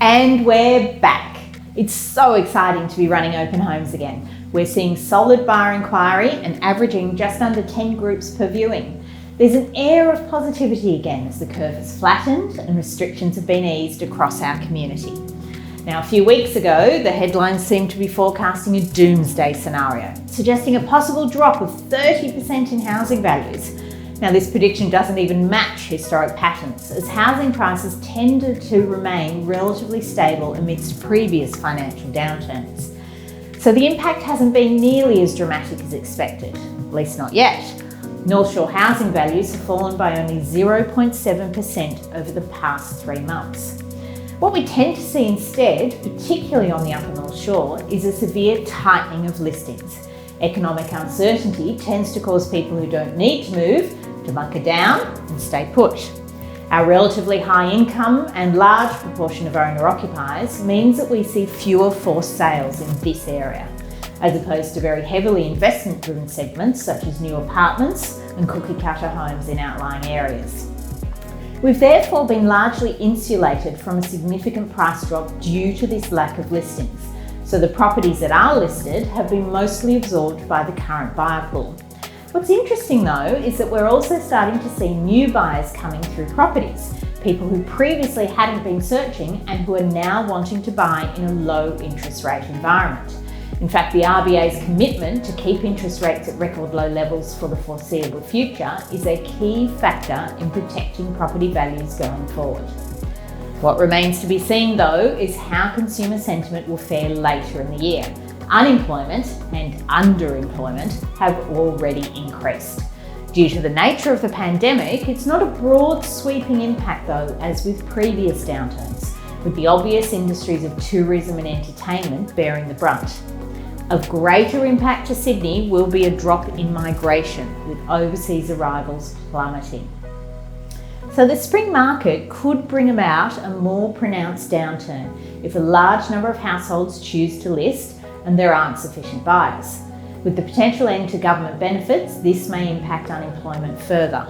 And we're back. It's so exciting to be running open homes again. We're seeing solid buyer inquiry and averaging just under 10 groups per viewing. There's an air of positivity again as the curve has flattened and restrictions have been eased across our community. Now, a few weeks ago, the headlines seemed to be forecasting a doomsday scenario, suggesting a possible drop of 30% in housing values. Now, this prediction doesn't even match historic patterns, as housing prices tended to remain relatively stable amidst previous financial downturns. So the impact hasn't been nearly as dramatic as expected, at least not yet. North Shore housing values have fallen by only 0.7% over the past 3 months. What we tend to see instead, particularly on the Upper North Shore, is a severe tightening of listings. Economic uncertainty tends to cause people who don't need to move to bunker down and stay put. Our relatively high income and large proportion of owner-occupiers means that we see fewer forced sales in this area, as opposed to very heavily investment-driven segments such as new apartments and cookie-cutter homes in outlying areas. We've therefore been largely insulated from a significant price drop due to this lack of listings, so the properties that are listed have been mostly absorbed by the current buyer pool. What's interesting though is that we're also starting to see new buyers coming through properties, people who previously hadn't been searching and who are now wanting to buy in a low interest rate environment. In fact, the RBA's commitment to keep interest rates at record low levels for the foreseeable future is a key factor in protecting property values going forward. What remains to be seen though is how consumer sentiment will fare later in the year. Unemployment and underemployment have already increased. Due to the nature of the pandemic, it's not a broad sweeping impact though, as with previous downturns, with the obvious industries of tourism and entertainment bearing the brunt. Of greater impact to Sydney will be a drop in migration, with overseas arrivals plummeting. So the spring market could bring about a more pronounced downturn if a large number of households choose to list and there aren't sufficient buyers. With the potential end to government benefits, this may impact unemployment further.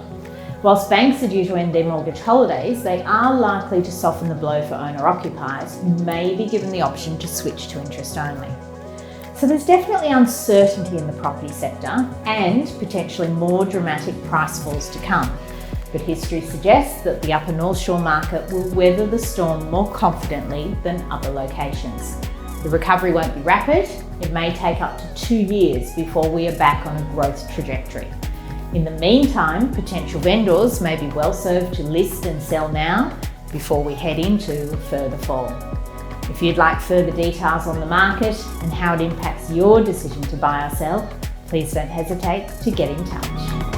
Whilst banks are due to end their mortgage holidays, they are likely to soften the blow for owner-occupiers who may be given the option to switch to interest only. So there's definitely uncertainty in the property sector and potentially more dramatic price falls to come. But history suggests that the Upper North Shore market will weather the storm more confidently than other locations. The recovery won't be rapid. It may take up to 2 years before we are back on a growth trajectory. In the meantime, potential vendors may be well served to list and sell now before we head into a further fall. If you'd like further details on the market and how it impacts your decision to buy or sell, please don't hesitate to get in touch.